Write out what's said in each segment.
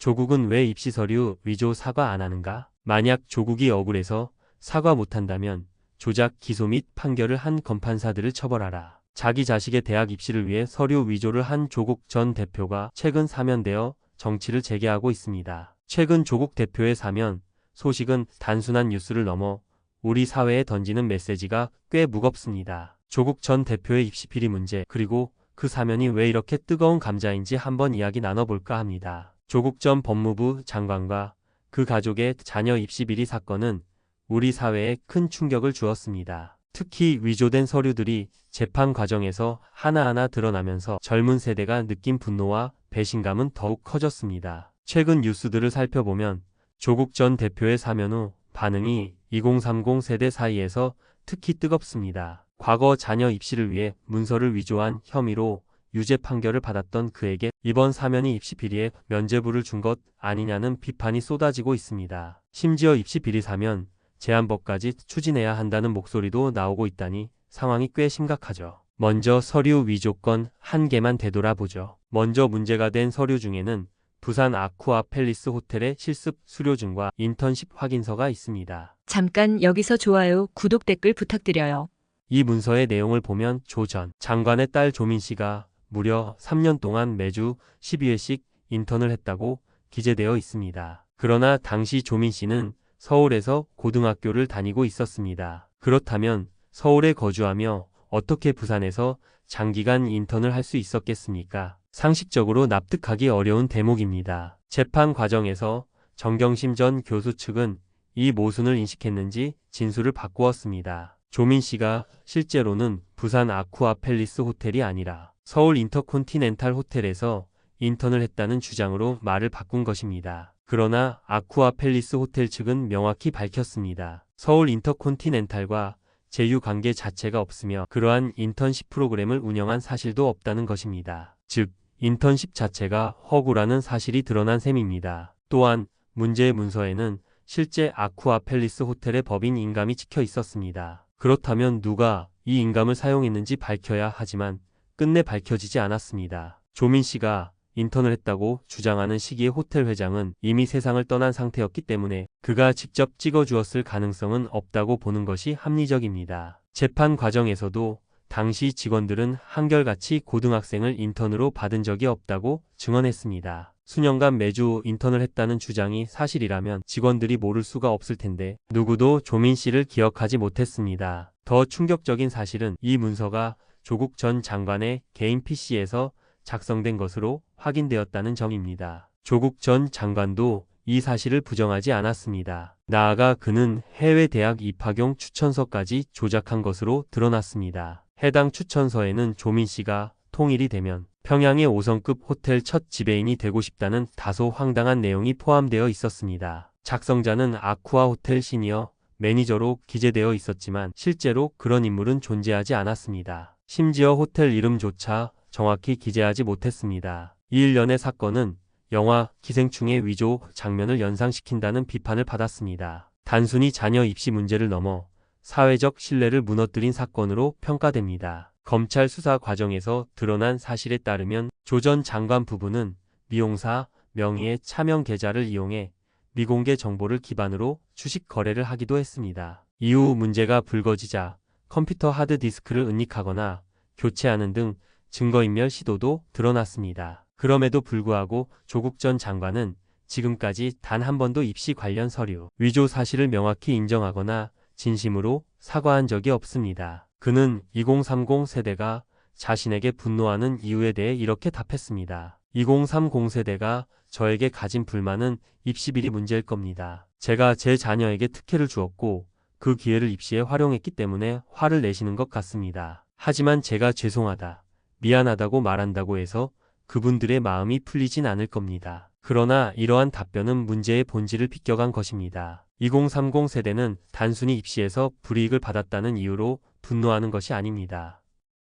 조국은 왜 입시 서류 위조 사과 안 하는가? 만약 조국이 억울해서 사과 못한다면 조작, 기소 및 판결을 한 검판사들을 처벌하라. 자기 자식의 대학 입시를 위해 서류 위조를 한 조국 전 대표가 최근 사면되어 정치를 재개하고 있습니다. 최근 조국 대표의 사면 소식은 단순한 뉴스를 넘어 우리 사회에 던지는 메시지가 꽤 무겁습니다. 조국 전 대표의 입시 비리 문제, 그리고 그 사면이 왜 이렇게 뜨거운 감자인지 한번 이야기 나눠볼까 합니다. 조국 전 법무부 장관과 그 가족의 자녀 입시 비리 사건은 우리 사회에 큰 충격을 주었습니다. 특히 위조된 서류들이 재판 과정에서 하나하나 드러나면서 젊은 세대가 느낀 분노와 배신감은 더욱 커졌습니다. 최근 뉴스들을 살펴보면 조국 전 대표의 사면 후 반응이 2030 세대 사이에서 특히 뜨겁습니다. 과거 자녀 입시를 위해 문서를 위조한 혐의로 유죄 판결을 받았던 그에게 이번 사면이 입시 비리에 면죄부를 준 것 아니냐는 비판이 쏟아지고 있습니다. 심지어 입시 비리 사면 제한법까지 추진해야 한다는 목소리도 나오고 있다니 상황이 꽤 심각하죠. 먼저 서류 위조건 한 개만 되돌아보죠. 먼저 문제가 된 서류 중에는 부산 아쿠아 팰리스 호텔의 실습 수료증과 인턴십 확인서가 있습니다. 잠깐 여기서 좋아요, 구독, 댓글 부탁드려요. 이 문서의 내용을 보면 조 전 장관의 딸 조민 씨가 무려 3년 동안 매주 12회씩 인턴을 했다고 기재되어 있습니다. 그러나 당시 조민 씨는 서울에서 고등학교를 다니고 있었습니다. 그렇다면 서울에 거주하며 어떻게 부산에서 장기간 인턴을 할 수 있었겠습니까? 상식적으로 납득하기 어려운 대목입니다. 재판 과정에서 정경심 전 교수 측은 이 모순을 인식했는지 진술을 바꾸었습니다. 조민 씨가 실제로는 부산 아쿠아 팰리스 호텔이 아니라 서울 인터콘티넨탈 호텔에서 인턴을 했다는 주장으로 말을 바꾼 것입니다. 그러나 아쿠아 팰리스 호텔 측은 명확히 밝혔습니다. 서울 인터콘티넨탈과 제휴 관계 자체가 없으며 그러한 인턴십 프로그램을 운영한 사실도 없다는 것입니다. 즉, 인턴십 자체가 허구라는 사실이 드러난 셈입니다. 또한 문제의 문서에는 실제 아쿠아 팰리스 호텔의 법인 인감이 찍혀 있었습니다. 그렇다면 누가 이 인감을 사용했는지 밝혀야 하지만 끝내 밝혀지지 않았습니다. 조민 씨가 인턴을 했다고 주장하는 시기의 호텔 회장은 이미 세상을 떠난 상태였기 때문에 그가 직접 찍어주었을 가능성은 없다고 보는 것이 합리적입니다. 재판 과정에서도 당시 직원들은 한결같이 고등학생을 인턴으로 받은 적이 없다고 증언했습니다. 수년간 매주 인턴을 했다는 주장이 사실이라면 직원들이 모를 수가 없을 텐데 누구도 조민 씨를 기억하지 못했습니다. 더 충격적인 사실은 이 문서가 조국 전 장관의 개인 PC에서 작성된 것으로 확인되었다는 점입니다. 조국 전 장관도 이 사실을 부정하지 않았습니다. 나아가 그는 해외 대학 입학용 추천서까지 조작한 것으로 드러났습니다. 해당 추천서에는 조민 씨가 통일이 되면 평양의 5성급 호텔 첫 지배인이 되고 싶다는 다소 황당한 내용이 포함되어 있었습니다. 작성자는 아쿠아 호텔 시니어 매니저로 기재되어 있었지만 실제로 그런 인물은 존재하지 않았습니다. 심지어 호텔 이름조차 정확히 기재하지 못했습니다. 이 일련의 사건은 영화 기생충의 위조 장면을 연상시킨다는 비판을 받았습니다. 단순히 자녀 입시 문제를 넘어 사회적 신뢰를 무너뜨린 사건으로 평가됩니다. 검찰 수사 과정에서 드러난 사실에 따르면 조 전 장관 부부는 미용사 명의의 차명 계좌를 이용해 미공개 정보를 기반으로 주식 거래를 하기도 했습니다. 이후 문제가 불거지자 컴퓨터 하드디스크를 은닉하거나 교체하는 등 증거인멸 시도도 드러났습니다. 그럼에도 불구하고 조국 전 장관은 지금까지 단 한 번도 입시 관련 서류 위조 사실을 명확히 인정하거나 진심으로 사과한 적이 없습니다. 그는 2030 세대가 자신에게 분노하는 이유에 대해 이렇게 답했습니다. 2030 세대가 저에게 가진 불만은 입시 비리 문제일 겁니다. 제가 제 자녀에게 특혜를 주었고 그 기회를 입시에 활용했기 때문에 화를 내시는 것 같습니다. 하지만 제가 죄송하다, 미안하다고 말한다고 해서 그분들의 마음이 풀리진 않을 겁니다. 그러나 이러한 답변은 문제의 본질을 비껴간 것입니다. 2030 세대는 단순히 입시에서 불이익을 받았다는 이유로 분노하는 것이 아닙니다.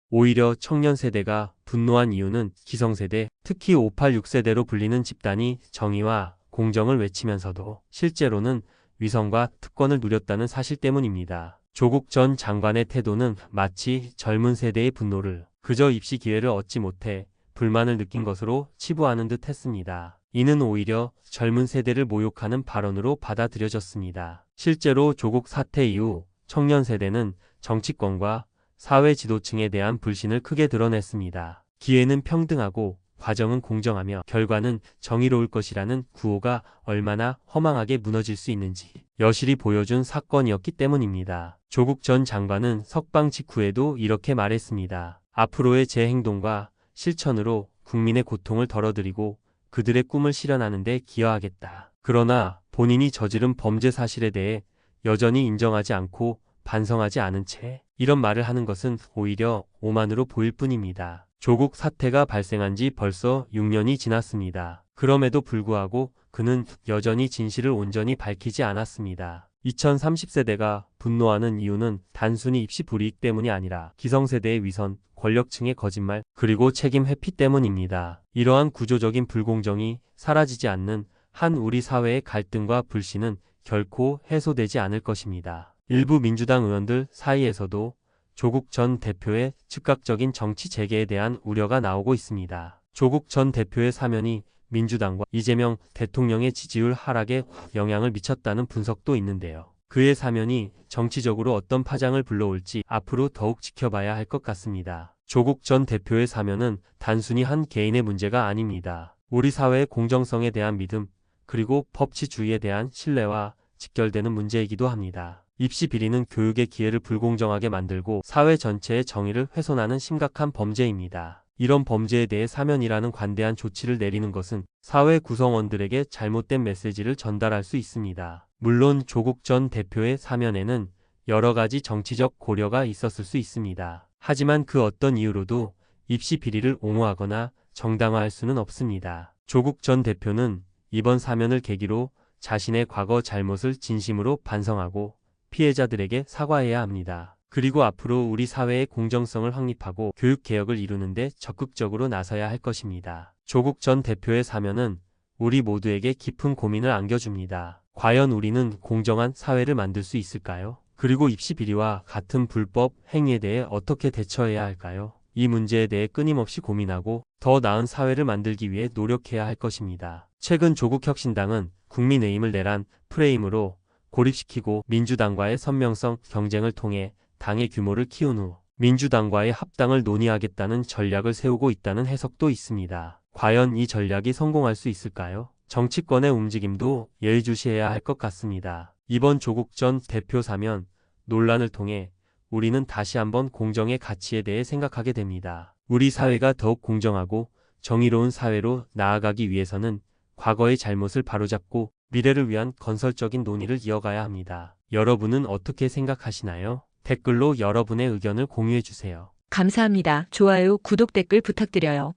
오히려 청년 세대가 분노한 이유는 기성세대, 특히 586 세대로 불리는 집단이 정의와 공정을 외치면서도 실제로는 위선과 특권을 누렸다는 사실 때문입니다. 조국 전 장관의 태도는 마치 젊은 세대의 분노를 그저 입시 기회를 얻지 못해 불만을 느낀 것으로 치부하는 듯 했습니다. 이는 오히려 젊은 세대를 모욕하는 발언으로 받아들여졌습니다. 실제로 조국 사태 이후 청년 세대는 정치권과 사회 지도층에 대한 불신을 크게 드러냈습니다. 기회는 평등하고 과정은 공정하며 결과는 정의로울 것이라는 구호가 얼마나 허망하게 무너질 수 있는지 여실히 보여준 사건이었기 때문입니다. 조국 전 장관은 석방 직후에도 이렇게 말했습니다. 앞으로의 제 행동과 실천으로 국민의 고통을 덜어드리고 그들의 꿈을 실현하는 데 기여하겠다. 그러나 본인이 저지른 범죄 사실에 대해 여전히 인정하지 않고 반성하지 않은 채 이런 말을 하는 것은 오히려 오만으로 보일 뿐입니다. 조국 사태가 발생한 지 벌써 6년이 지났습니다. 그럼에도 불구하고 그는 여전히 진실을 온전히 밝히지 않았습니다. 2030세대가 분노하는 이유는 단순히 입시 불이익 때문이 아니라 기성세대의 위선, 권력층의 거짓말, 그리고 책임 회피 때문입니다. 이러한 구조적인 불공정이 사라지지 않는 한 우리 사회의 갈등과 불신은 결코 해소되지 않을 것입니다. 일부 민주당 의원들 사이에서도 조국 전 대표의 즉각적인 정치 재개에 대한 우려가 나오고 있습니다. 조국 전 대표의 사면이 민주당과 이재명 대통령의 지지율 하락에 영향을 미쳤다는 분석도 있는데요. 그의 사면이 정치적으로 어떤 파장을 불러올지 앞으로 더욱 지켜봐야 할 것 같습니다. 조국 전 대표의 사면은 단순히 한 개인의 문제가 아닙니다. 우리 사회의 공정성에 대한 믿음, 그리고 법치주의에 대한 신뢰와 직결되는 문제이기도 합니다. 입시 비리는 교육의 기회를 불공정하게 만들고 사회 전체의 정의를 훼손하는 심각한 범죄입니다. 이런 범죄에 대해 사면이라는 관대한 조치를 내리는 것은 사회 구성원들에게 잘못된 메시지를 전달할 수 있습니다. 물론 조국 전 대표의 사면에는 여러 가지 정치적 고려가 있었을 수 있습니다. 하지만 그 어떤 이유로도 입시 비리를 옹호하거나 정당화할 수는 없습니다. 조국 전 대표는 이번 사면을 계기로 자신의 과거 잘못을 진심으로 반성하고 피해자들에게 사과해야 합니다. 그리고 앞으로 우리 사회의 공정성을 확립하고 교육개혁을 이루는 데 적극적으로 나서야 할 것입니다. 조국 전 대표의 사면은 우리 모두에게 깊은 고민을 안겨줍니다. 과연 우리는 공정한 사회를 만들 수 있을까요? 그리고 입시 비리와 같은 불법 행위에 대해 어떻게 대처해야 할까요? 이 문제에 대해 끊임없이 고민하고 더 나은 사회를 만들기 위해 노력해야 할 것입니다. 최근 조국혁신당은 국민의힘을 내란 프레임으로 고립시키고 민주당과의 선명성 경쟁을 통해 당의 규모를 키운 후 민주당과의 합당을 논의하겠다는 전략을 세우고 있다는 해석도 있습니다. 과연 이 전략이 성공할 수 있을까요? 정치권의 움직임도 예의주시해야 할 것 같습니다. 이번 조국 전 대표 사면 논란을 통해 우리는 다시 한번 공정의 가치에 대해 생각하게 됩니다. 우리 사회가 더욱 공정하고 정의로운 사회로 나아가기 위해서는 과거의 잘못을 바로잡고 미래를 위한 건설적인 논의를 이어가야 합니다. 여러분은 어떻게 생각하시나요? 댓글로 여러분의 의견을 공유해 주세요. 감사합니다. 좋아요, 구독, 댓글 부탁드려요.